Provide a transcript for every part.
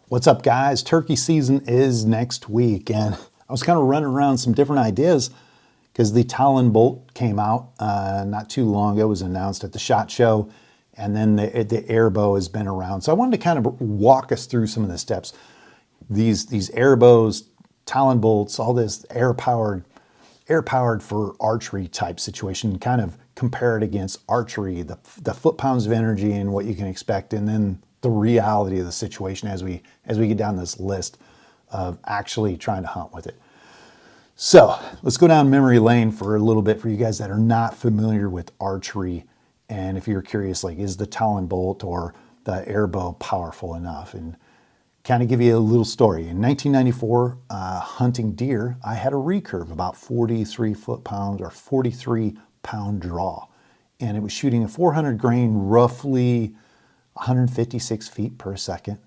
What's up, guys? Turkey season is next week, and I was kind of running around some different ideas because the Talon bolt came out not too long ago. It was announced at the SHOT Show, and then the Airbow has been around. So I wanted to kind of walk us through some of the steps. These Airbows, Talon bolts, all this air powered for archery type situation, kind of compare it against archery, the foot-pounds of energy and what you can expect, and then the reality of the situation as we get down this list of actually trying to hunt with it. So let's go down memory lane for a little bit for you guys that are not familiar with archery. And if you're curious, like, is the Talon bolt or the Airbow powerful enough? And kind of give you a little story. In 1994, hunting deer, I had a recurve, about 43 foot-pounds or 43-pound draw. And it was shooting a 400 grain, roughly 156 feet per second.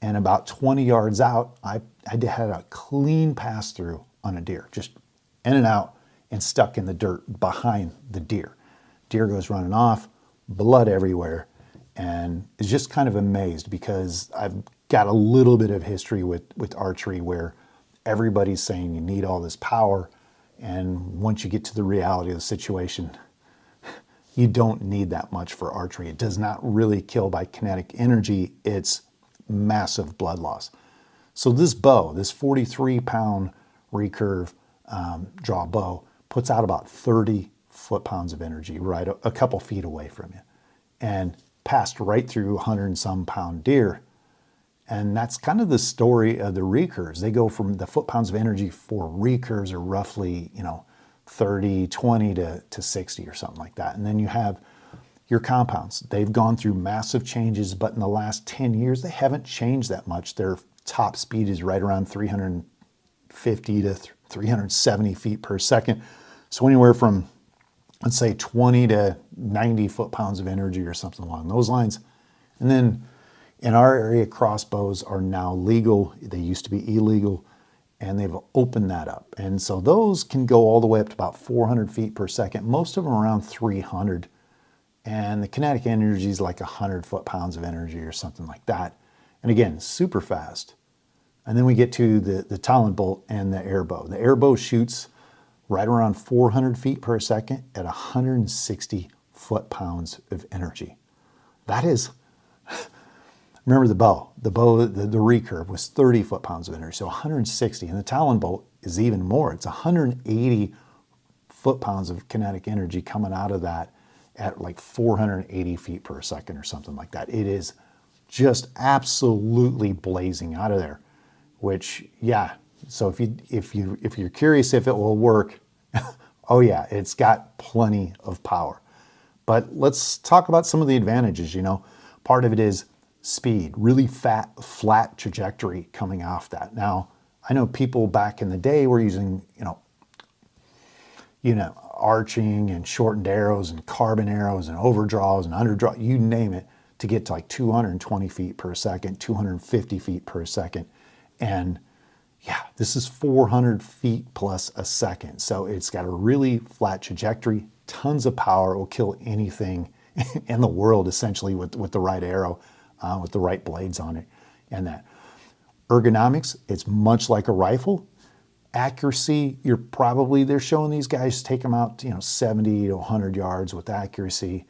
And about 20 yards out, I had a clean pass through on a deer, just in and out and stuck in the dirt behind the deer. Deer goes running off, blood everywhere, and is just kind of amazed because I've got a little bit of history with archery where everybody's saying you need all this power, and once you get to the reality of the situation, you don't need that much for archery. It does not really kill by kinetic energy. It's massive blood loss. So this bow, this 43-pound recurve draw bow, puts out about 30 foot-pounds of energy right a couple feet away from you, and passed right through 100 and some pound deer. And that's kind of the story of the recurves. They go from the foot-pounds of energy for recurves are roughly, 30, 20 to 60 or something like that. And then you have your compounds. They've gone through massive changes, but in the last 10 years, they haven't changed that much. Their top speed is right around 350 to 370 feet per second. So anywhere from, let's say, 20 to 90 foot-pounds of energy or something along those lines. And then in our area, crossbows are now legal. They used to be illegal, and they've opened that up. And so those can go all the way up to about 400 feet per second, most of them around 300. And the kinetic energy is like 100 foot-pounds of energy or something like that. And again, super fast. And then we get to the Talon bolt and the Airbow. The Airbow shoots right around 400 feet per second at 160 foot-pounds of energy. That is... Remember the recurve was 30 foot-pounds of energy, so 160. And the Talon bolt is even more. It's 180 foot-pounds of kinetic energy coming out of that at like 480 feet per second or something like that. It is just absolutely blazing out of there, which, yeah. So if you're curious if it will work, oh yeah, it's got plenty of power. But let's talk about some of the advantages. Part of it is speed, really flat trajectory coming off that. Now, I know people back in the day were using, arching and shortened arrows and carbon arrows and overdraws and underdraw, you name it, to get to like 220 feet per second, 250 feet per second. And yeah, this is 400 feet plus a second. So it's got a really flat trajectory, tons of power. It will kill anything in the world, essentially, with the right arrow. With the right blades on it, and that. Ergonomics, it's much like a rifle. Accuracy, they're showing these guys take them out, 70 to 100 yards with accuracy.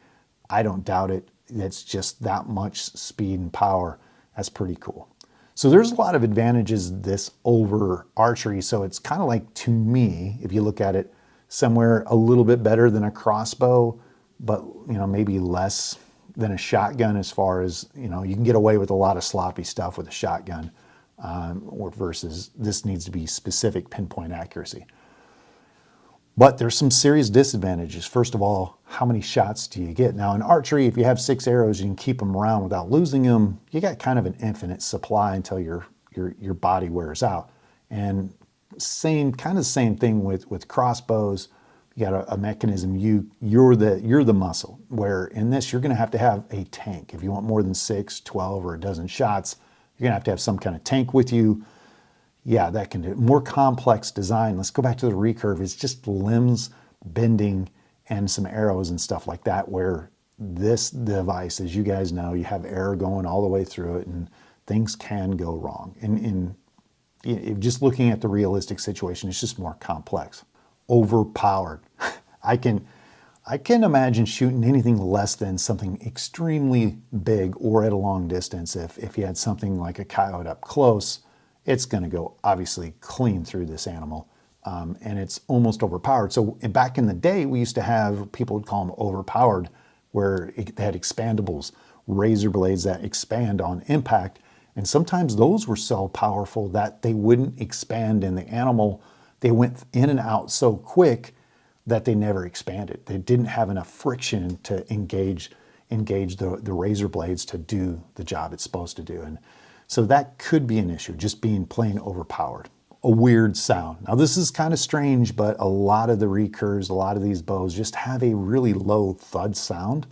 I don't doubt it. It's just that much speed and power. That's pretty cool. So there's a lot of advantages this over archery. So it's kind of like, to me, if you look at it, somewhere a little bit better than a crossbow, but maybe less than a shotgun as far as, you can get away with a lot of sloppy stuff with a shotgun, versus this needs to be specific pinpoint accuracy. But there's some serious disadvantages. First of all, how many shots do you get? Now in archery, if you have 6 arrows, you can keep them around without losing them. You got kind of an infinite supply until your body wears out. And same thing with crossbows. You got a mechanism, you're the muscle, where in this you're going to have a tank. If you want more than 6, 12, or a dozen shots, you're going to have some kind of tank with you. Yeah, that can do it. More complex design. Let's go back to the recurve. It's just limbs bending and some arrows and stuff like that, where this device, as you guys know, you have air going all the way through it, and things can go wrong. And just looking at the realistic situation, it's just more complex. Overpowered. I can imagine shooting anything less than something extremely big or at a long distance. If you had something like a coyote up close, it's going to go obviously clean through this animal. And it's almost overpowered. So back in the day, we used to have, people would call them overpowered, where they had expandables, razor blades that expand on impact. And sometimes those were so powerful that they wouldn't expand in the animal. They went in and out so quick that they never expanded. They didn't have enough friction to engage the razor blades to do the job it's supposed to do. And so that could be an issue, just being plain overpowered. A weird sound. Now this is kind of strange, but a lot of the recurves, a lot of these bows just have a really low thud sound.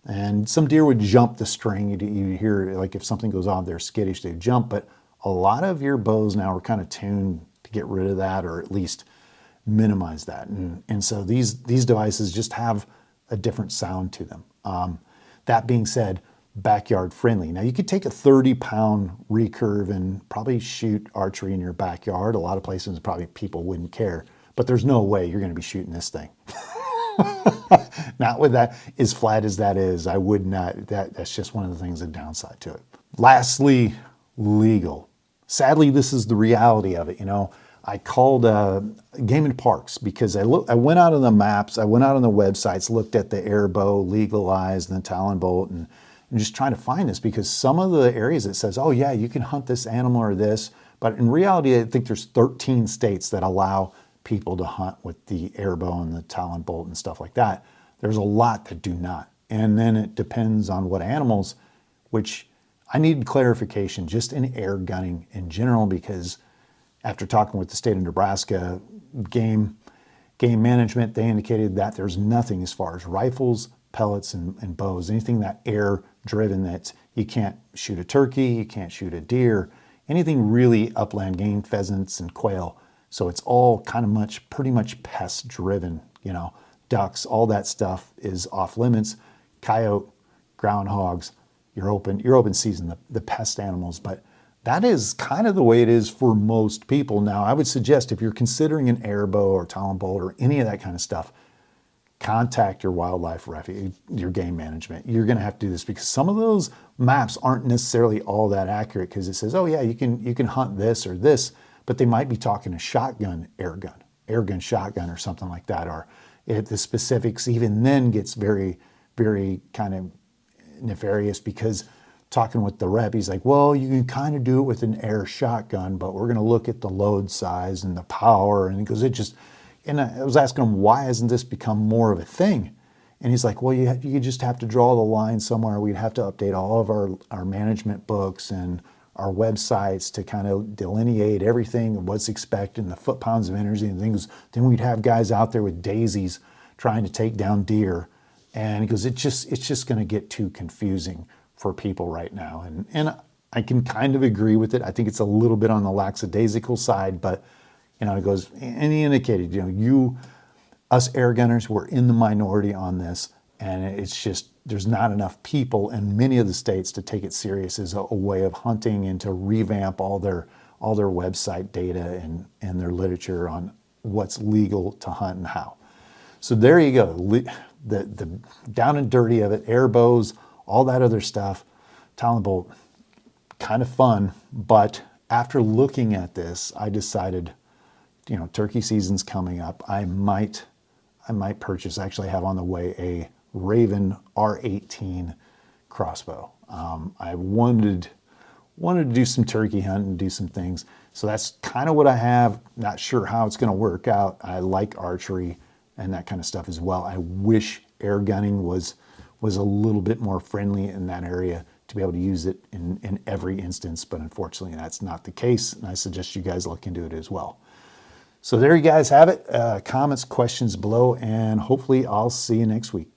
And some deer would jump the string. You hear, like if something goes off, they're skittish, they jump, but a lot of your bows now are kind of tuned to get rid of that, or at least minimize that. And so these devices just have a different sound to them. That being said, backyard friendly. Now you could take a 30-pound recurve and probably shoot archery in your backyard. A lot of places probably people wouldn't care, but there's no way you're going to be shooting this thing. Not with that, as flat as that is, I would not. That's just one of the things, the downside to it. Lastly, legal. Sadly, this is the reality of it. I called Game and Parks because I went out on the maps, I went out on the websites, looked at the Airbow legalized and the Talon bolt, and just trying to find this, because some of the areas it says, oh yeah, you can hunt this animal or this, but in reality, I think there's 13 states that allow people to hunt with the Airbow and the Talon bolt and stuff like that. There's a lot that do not. And then it depends on what animals, which I need clarification just in air gunning in general, because after talking with the state of Nebraska game management, they indicated that there's nothing as far as rifles, pellets, and bows, anything that air driven, that you can't shoot a turkey, you can't shoot a deer, anything really upland game, pheasants and quail. So it's all pretty much pest driven, ducks, all that stuff is off limits. Coyote, groundhogs, you're open season, the pest animals, but that is kind of the way it is for most people. Now, I would suggest if you're considering an Airbow or Talon bolt or any of that kind of stuff, contact your wildlife refuge, your game management. You're going to have to do this, because some of those maps aren't necessarily all that accurate, because it says, oh yeah, you can hunt this or this, but they might be talking a shotgun, airgun shotgun or something like that, or the specifics even then gets very, very kind of nefarious, because talking with the rep, he's like, well, you can kind of do it with an air shotgun, but we're going to look at the load size and the power, and he goes, and I was asking him, why hasn't this become more of a thing? And he's like, well, you just have to draw the line somewhere. We'd have to update all of our management books and our websites to kind of delineate everything, what's expected, and the foot-pounds of energy and things. Then we'd have guys out there with daisies trying to take down deer. And he goes, it's just going to get too confusing for people right now. And I can kind of agree with it. I think it's a little bit on the lackadaisical side, but it goes, and he indicated, us air gunners, we're in the minority on this, and it's just, there's not enough people in many of the states to take it serious as a way of hunting and to revamp all their website data and their literature on what's legal to hunt and how. So there you go, the down and dirty of it, Airbows, all that other stuff. Talon bolt, kind of fun, but after looking at this, I decided, turkey season's coming up. I might purchase, actually have on the way, a Raven R18 crossbow. I wanted to do some turkey hunting, do some things. So that's kind of what I have. Not sure how it's going to work out. I like archery and that kind of stuff as well. I wish air gunning was a little bit more friendly in that area to be able to use it in every instance, but unfortunately that's not the case, and I suggest you guys look into it as well. So there you guys have it. Comments, questions below, and hopefully I'll see you next week.